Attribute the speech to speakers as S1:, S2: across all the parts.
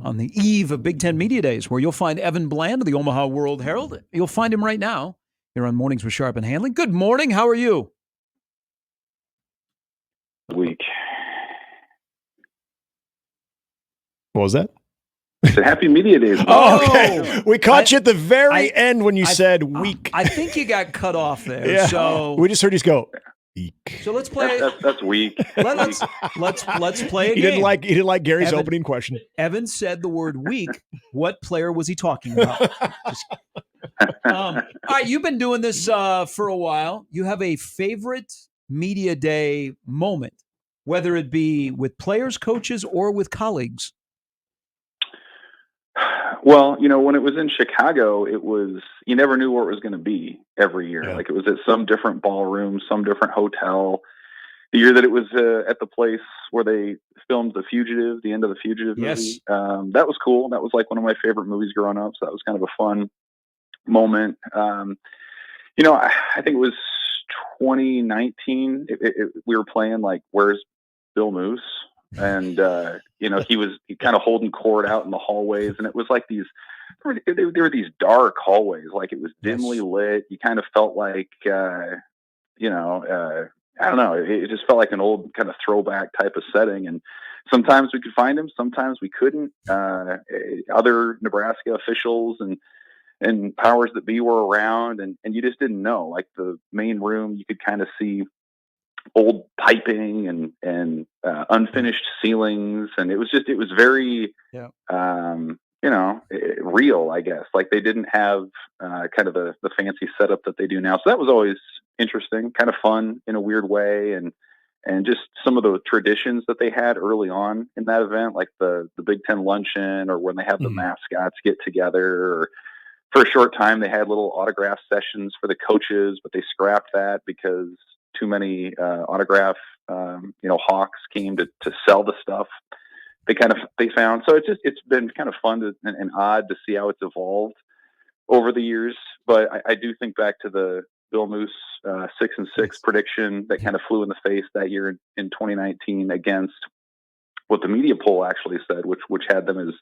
S1: on the eve of Big Ten Media Days, where you'll find Evan Bland of the Omaha World-Herald. You'll find him right now here on Mornings with Sharp and Handling. Good morning. How are you?
S2: Week.
S3: What was that?
S2: It's a happy media days.
S3: Oh, okay. We caught you at the very end when you said week.
S1: I think you got cut off there.
S3: Yeah.
S1: So
S3: we just heard you go. Eek.
S1: So let's play.
S2: That's weak.
S1: Let's play a
S3: game. He didn't like Gary's opening question.
S1: Evan said the word weak. What player was he talking about? All right, you've been doing this for a while. You have a favorite media day moment, whether it be with players, coaches, or with colleagues.
S2: Well, when it was in Chicago, you never knew where it was going to be every year. Yeah. Like it was at some different ballroom, some different hotel. The year that it was at the place where they filmed The Fugitive, the end of The Fugitive movie. That was cool. That was like one of my favorite movies growing up. So that was kind of a fun moment. I think it was 2019. We were playing like Where's Bill Moose? And, he kind of holding court out in the hallways. And it was like there were these dark hallways, like it was dimly lit. You kind of felt like, I don't know. It just felt like an old kind of throwback type of setting. And sometimes we could find him, sometimes we couldn't. Other Nebraska officials and powers that be were around, and you just didn't know. Like the main room, you could kind of see old piping and unfinished ceilings, and it was very real, I guess. Like they didn't have kind of the fancy setup that they do now. So that was always interesting, kind of fun in a weird way, and just some of the traditions that they had early on in that event, like the Big Ten luncheon, or when they have the mascots get together, or for a short time they had little autograph sessions for the coaches, but they scrapped that because too many autograph hawks came to sell the stuff they found. So it's been kind of fun and odd to see how it's evolved over the years. But I do think back to the Bill Moose 6-6 prediction that kind of flew in the face that year in 2019 against what the media poll actually said, which had them as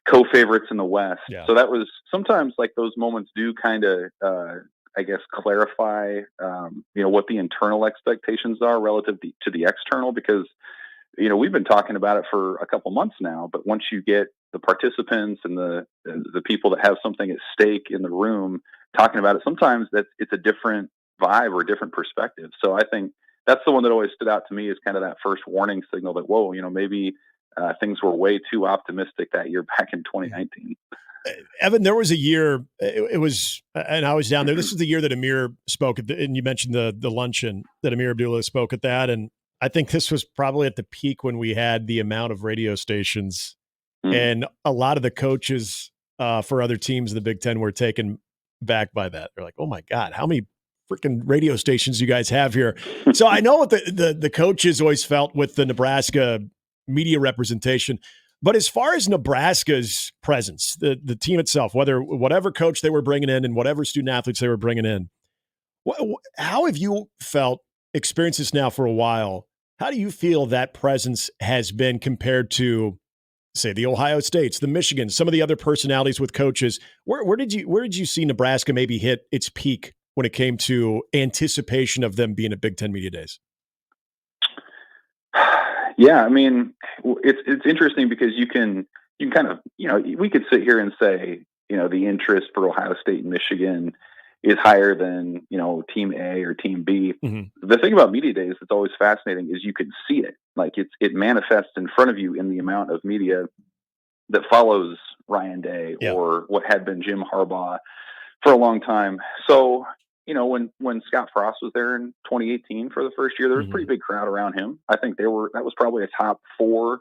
S2: co-favorites in the West. Yeah. So that was sometimes like those moments do kind of I guess clarify what the internal expectations are relative to the external, because we've been talking about it for a couple months now, but once you get the participants and the people that have something at stake in the room talking about it, sometimes it's a different vibe or a different perspective. So I think that's the one that always stood out to me as kind of that first warning signal that, whoa, maybe things were way too optimistic that year back in 2019.
S3: Evan, there was a year, it was, and I was down there. This is the year that Amir spoke at and you mentioned the luncheon that Amir Abdullah spoke at that. And I think this was probably at the peak when we had the amount of radio stations, and a lot of the coaches for other teams in the Big Ten were taken back by that. They're like, oh my God, how many freaking radio stations you guys have here? So I know what the coaches always felt with the Nebraska media representation. But as far as Nebraska's presence, the team itself, whatever coach they were bringing in and whatever student athletes they were bringing in, how have you experienced this now for a while? How do you feel that presence has been compared to, say, the Ohio States, the Michigans, some of the other personalities with coaches? Where did you see Nebraska maybe hit its peak when it came to anticipation of them being at Big Ten Media Days?
S2: Yeah, I mean, it's interesting because you can kind of, we could sit here and say, the interest for Ohio State and Michigan is higher than, team A or team B. Mm-hmm. The thing about media days that's always fascinating is you can see it. Like it manifests in front of you in the amount of media that follows Ryan Day or what had been Jim Harbaugh for a long time. So, when Scott Frost was there in 2018 for the first year, there was a pretty big crowd around him. I think that was probably a top 4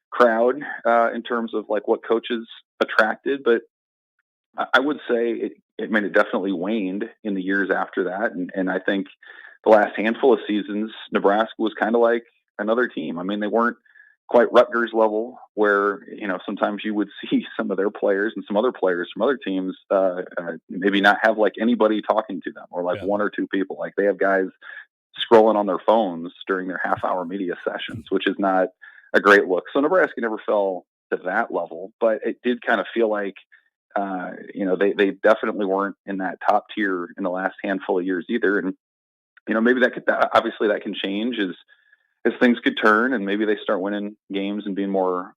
S2: crowd in terms of like what coaches attracted. But I would say it definitely waned in the years after that. And I think the last handful of seasons, Nebraska was kind of like another team. I mean, they weren't quite Rutgers level where, sometimes you would see some of their players and some other players from other teams maybe not have like anybody talking to them, or like one or two people. Like they have guys scrolling on their phones during their half-hour media sessions, which is not a great look. So Nebraska never fell to that level, but it did kind of feel like, they definitely weren't in that top tier in the last handful of years either. And, maybe obviously that can change as things could turn and maybe they start winning games and being more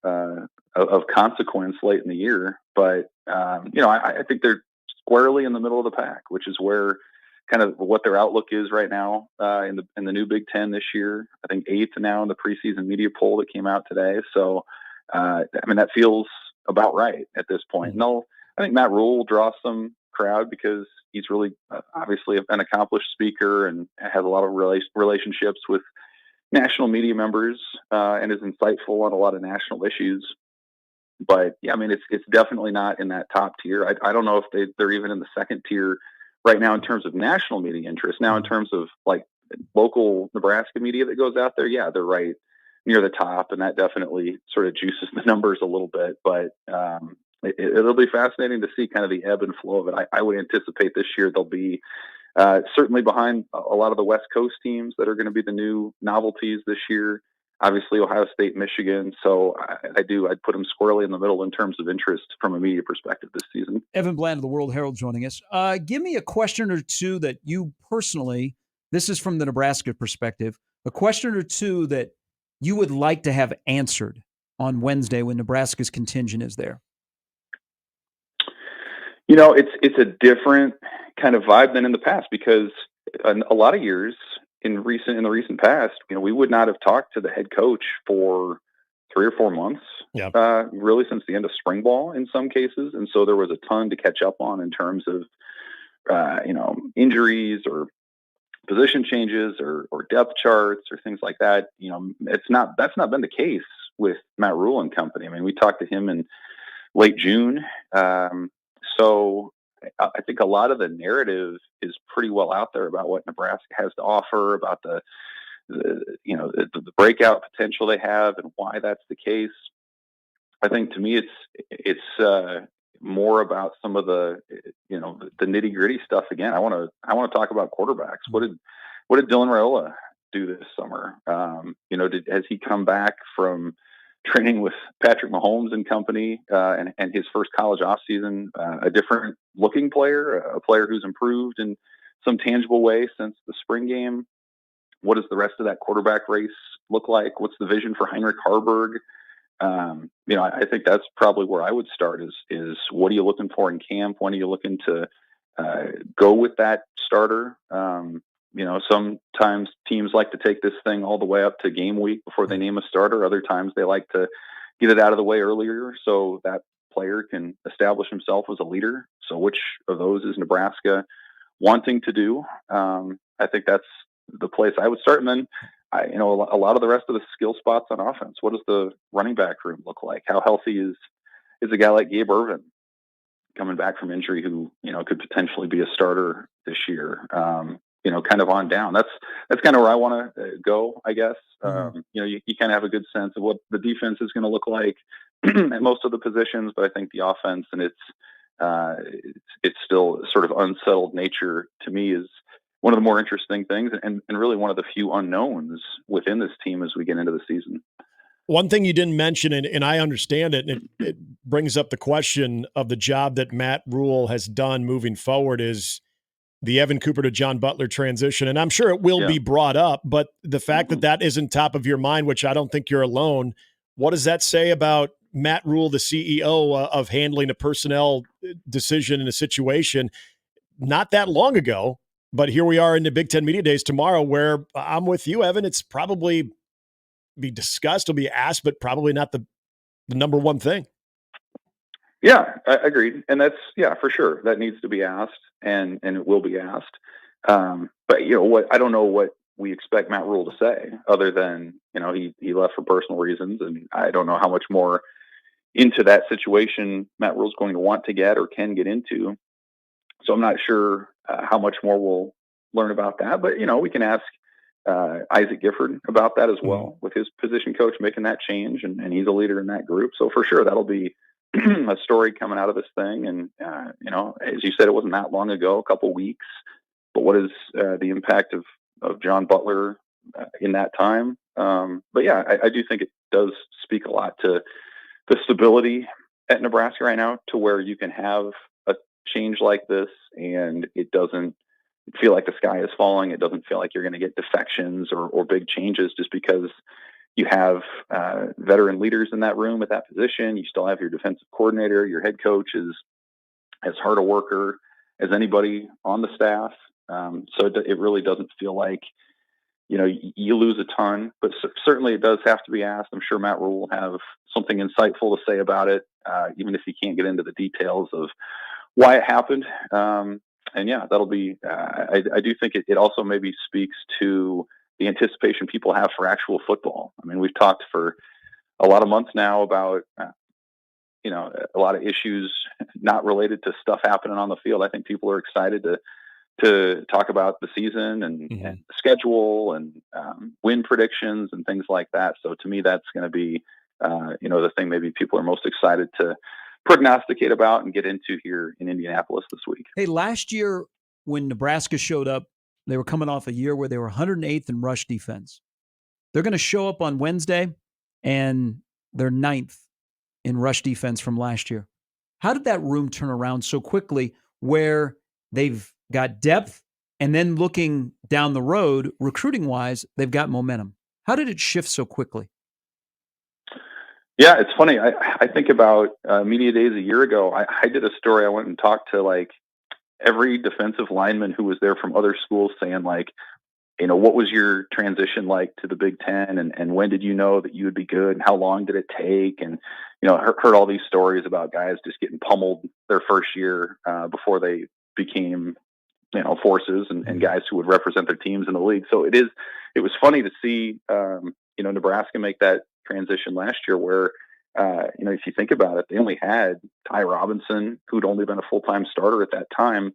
S2: of consequence late in the year. But, I think they're squarely in the middle of the pack, which is where kind of what their outlook is right now in the new Big Ten this year. I think 8th now in the preseason media poll that came out today. So, that feels about right at this point. And I think Matt Rule will draw some crowd because he's really obviously an accomplished speaker and has a lot of relationships with national media members and is insightful on a lot of national issues. But yeah, it's definitely not in that top tier. I don't know if they're even in the second tier right now in terms of national media interest. Now, in terms of like local Nebraska media that goes out there, yeah, they're right near the top, and that definitely sort of juices the numbers a little bit. But it'll be fascinating to see kind of the ebb and flow of it. I would anticipate this year they'll be certainly behind a lot of the West Coast teams that are going to be the new novelties this year. Obviously, Ohio State, Michigan. So I'd put them squarely in the middle in terms of interest from a media perspective this season.
S1: Evan Bland of the World-Herald joining us. Give me a question or two that you personally, this is from the Nebraska perspective, a question or two that you would like to have answered on Wednesday when Nebraska's contingent is there.
S2: It's a different kind of vibe than in the past because a lot of years in the recent past, we would not have talked to the head coach for 3 or 4 months, really since the end of spring ball in some cases. And so there was a ton to catch up on in terms of, injuries or position changes or depth charts or things like that. That's not been the case with Matt Rule and company. We talked to him in late June. So I think a lot of the narrative is pretty well out there about what Nebraska has to offer, about the breakout potential they have and why that's the case. I think to me, it's more about some of the nitty gritty stuff. Again, I want to talk about quarterbacks. What did Dylan Raiola do this summer? Has he come back from training with Patrick Mahomes and company and his first college offseason, a different looking player, a player who's improved in some tangible way since the spring game? What does the rest of that quarterback race look like? What's the vision for Heinrich Harburg? I think that's probably where I would start is what are you looking for in camp? When are you looking to go with that starter? Sometimes teams like to take this thing all the way up to game week before they name a starter. Other times they like to get it out of the way earlier so that player can establish himself as a leader. So which of those is Nebraska wanting to do? I think that's the place I would start. And then, a lot of the rest of the skill spots on offense. What does the running back room look like? How healthy is a guy like Gabe Ervin coming back from injury who, could potentially be a starter this year? Kind of on down. That's kind of where I want to go, I guess. You kind of have a good sense of what the defense is going to look like at most of the positions, but I think the offense and it's still sort of unsettled nature to me is one of the more interesting things and really one of the few unknowns within this team as we get into the season.
S3: One thing you didn't mention, and I understand it, and it brings up the question of the job that Matt Rule has done moving forward is the Evan Cooper to John Butler transition. And I'm sure it will be brought up, but the fact that isn't top of your mind, which I don't think you're alone, what does that say about Matt Rule, the CEO of handling a personnel decision in a situation not that long ago? But here we are in the Big Ten Media Days tomorrow where I'm with you, Evan. It's probably be discussed, it'll be asked, but probably not the number one thing.
S2: Yeah, I agreed. And that's, for sure. That needs to be asked and it will be asked. But I don't know what we expect Matt Rule to say other than, he left for personal reasons. And I don't know how much more into that situation Matt Rule's going to want to get or can get into. So I'm not sure how much more we'll learn about that, but we can ask Isaac Gifford about that as well with his position coach making that change. And he's a leader in that group. So for sure, that'll be a story coming out of this thing. And, as you said, it wasn't that long ago, a couple weeks, but what is the impact of John Butler in that time? But yeah, I do think it does speak a lot to the stability at Nebraska right now to where you can have a change like this and it doesn't feel like the sky is falling. It doesn't feel like you're going to get defections or big changes just because you have veteran leaders in that room at that position. You still have your defensive coordinator. Your head coach is as hard a worker as anybody on the staff. So it really doesn't feel like, you lose a ton, but certainly it does have to be asked. I'm sure Matt Rule will have something insightful to say about it, even if he can't get into the details of why it happened. And yeah, that'll be, I do think it also maybe speaks to the anticipation people have for actual football. I mean, we've talked for a lot of months now about, a lot of issues not related to stuff happening on the field. I think people are excited to talk about the season and the schedule and win predictions and things like that. So to me, that's going to be, the thing maybe people are most excited to prognosticate about and get into here in Indianapolis this week.
S1: Hey, last year when Nebraska showed up, they were coming off a year where they were 108th in rush defense. They're going to show up on Wednesday, and they're 9th in rush defense from last year. How did that room turn around so quickly where they've got depth and then looking down the road, recruiting-wise, they've got momentum? How did it shift so quickly?
S2: Yeah, it's funny. I think about media days a year ago. I did a story. I went and talked to every defensive lineman who was there from other schools saying what was your transition like to the Big Ten and when did you know that you would be good and how long did it take? And, heard all these stories about guys just getting pummeled their first year before they became, forces and guys who would represent their teams in the league. So it was funny to see, Nebraska make that transition last year where, if you think about it, they only had Ty Robinson, who'd only been a full-time starter at that time.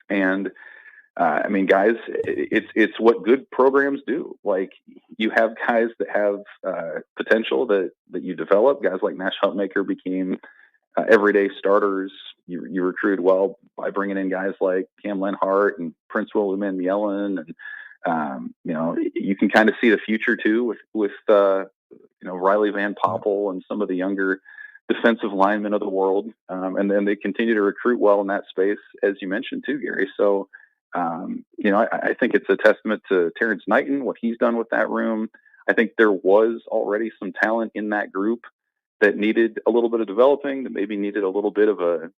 S2: And, guys, it's what good programs do. Like you have guys that have potential that you develop. Guys like Nash Huntmaker became everyday starters. You recruited well by bringing in guys like Cam Lenhart and Prince William and Yellen. And, you can kind of see the future too with Riley Van Poppel and some of the younger defensive linemen of the world. And then they continue to recruit well in that space, as you mentioned too, Gary. So, I think it's a testament to Terrence Knighton, what he's done with that room. I think there was already some talent in that group that needed a little bit of developing, that maybe needed a little bit of a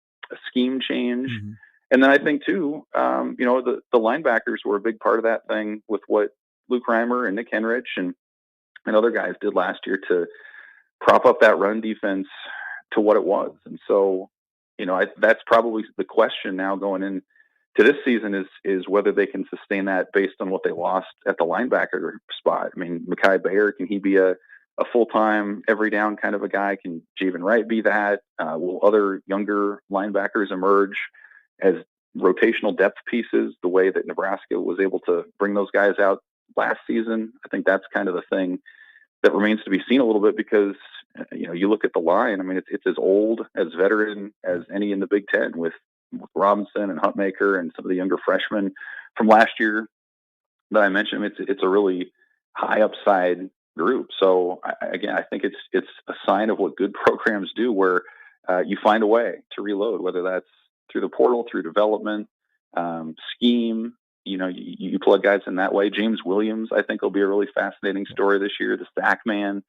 S2: scheme change. Mm-hmm. And then I think too, the linebackers were a big part of that thing with what Luke Reimer and Nick Henrich and other guys did last year to prop up that run defense to what it was. And so, that's probably the question now going in to this season is whether they can sustain that based on what they lost at the linebacker spot. I mean, Mekhi Bayer, can he be a full-time, every down kind of a guy? Can Javen Wright be that? Will other younger linebackers emerge as rotational depth pieces the way that Nebraska was able to bring those guys out last season? I think that's kind of the thing that remains to be seen a little bit because, you look at the line. I mean, it's as old, as veteran as any in the Big Ten with Robinson and Huntmaker and some of the younger freshmen from last year that I mentioned. It's a really high upside group. So I think it's a sign of what good programs do, where you find a way to reload, whether that's through the portal, through development, scheme. You plug guys in that way. James Williams, I think, will be a really fascinating story this year. The stack man,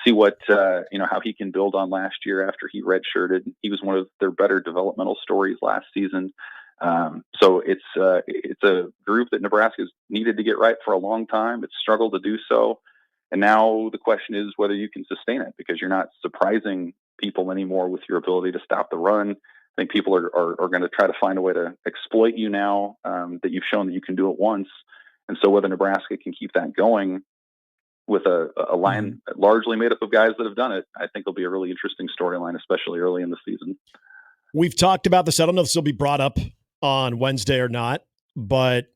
S2: see what how he can build on last year after he redshirted. He was one of their better developmental stories last season. So it's a group that Nebraska's needed to get right for a long time. It's struggled to do so. And now the question is whether you can sustain it, because you're not surprising people anymore with your ability to stop the run. I think people are going to try to find a way to exploit you now that you've shown that you can do it once. And so whether Nebraska can keep that going with a line largely made up of guys that have done it, I think will be a really interesting storyline, especially early in the season.
S3: We've talked about this. I don't know if this will be brought up on Wednesday or not, but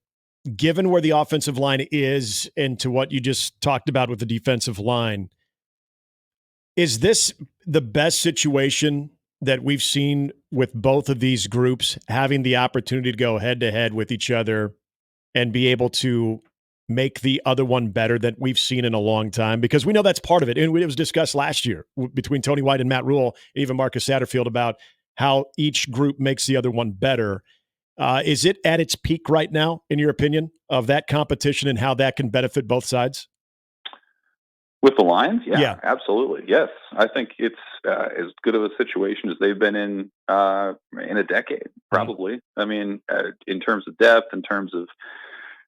S3: given where the offensive line is and to what you just talked about with the defensive line, is this the best situation that we've seen with both of these groups having the opportunity to go head to head with each other and be able to make the other one better that we've seen in a long time? Because we know that's part of it. And it was discussed last year between Tony White and Matt Rule, even Marcus Satterfield, about how each group makes the other one better. Is it at its peak right now, in your opinion, of that competition and how that can benefit both sides?
S2: With the Lions?
S3: Yeah.
S2: Absolutely. Yes. I think it's as good of a situation as they've been in a decade, probably. I mean, in terms of depth, in terms of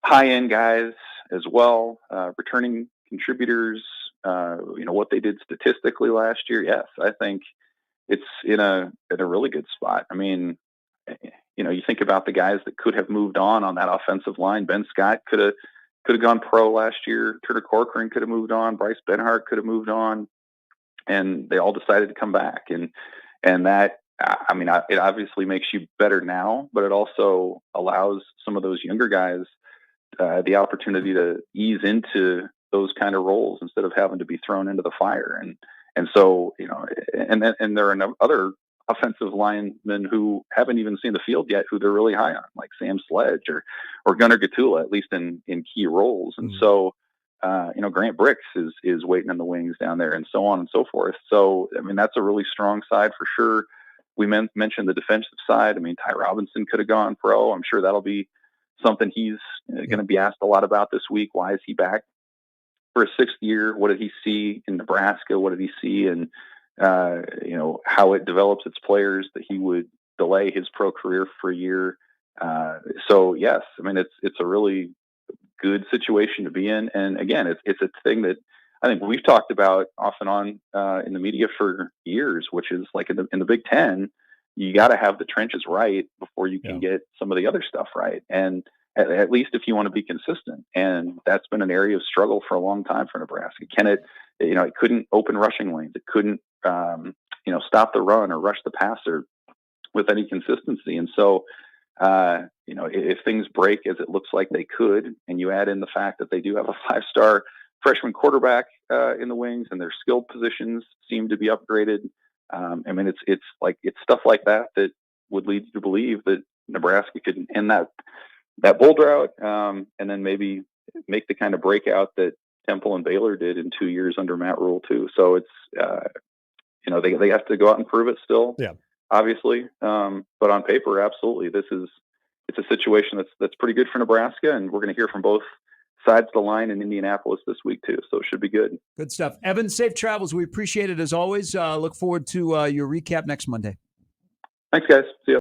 S2: high-end guys as well, returning contributors, what they did statistically last year. Yes, I think it's in a really good spot. I mean, you think about the guys that could have moved on that offensive line. Ben Scott could have gone pro last year. Turner Corcoran could have moved on. Bryce Benhart could have moved on, and they all decided to come back. And that, I mean, it obviously makes you better now, but it also allows some of those younger guys the opportunity to ease into those kind of roles instead of having to be thrown into the fire. And so, and there are other offensive linemen who haven't even seen the field yet, who they're really high on, like Sam Sledge or Gunnar Gatula, at least in key roles. And so, Grant Bricks is waiting in the wings down there, and so on and so forth. So, I mean, that's a really strong side for sure. We mentioned the defensive side. I mean, Ty Robinson could have gone pro. I'm sure that'll be something he's going to be asked a lot about this week. Why is he back for a sixth year? What did he see in Nebraska? What did he see in, how it develops its players, that he would delay his pro career for a year? So yes, I mean, it's a really good situation to be in. And again, it's a thing that I think we've talked about off and on in the media for years, which is like in the Big Ten, you got to have the trenches right before you can get some of the other stuff right. And at least if you want to be consistent. And that's been an area of struggle for a long time for Nebraska. It couldn't open rushing lanes. It couldn't, stop the run or rush the passer with any consistency. And so, if things break as it looks like they could, and you add in the fact that they do have a 5-star freshman quarterback in the wings, and their skill positions seem to be upgraded. I mean, it's stuff like that would lead you to believe that Nebraska could end that bowl drought, and then maybe make the kind of breakout that Temple and Baylor did in 2 years under Matt Rule too. So it's they have to go out and prove it still.
S3: Yeah.
S2: Obviously, but on paper, absolutely, it's a situation that's pretty good for Nebraska, and we're going to hear from both sides of the line in Indianapolis this week too, so it should be good.
S1: Good stuff. Evan, safe travels. We appreciate it as always. Look forward to your recap next Monday.
S2: Thanks, guys. See you.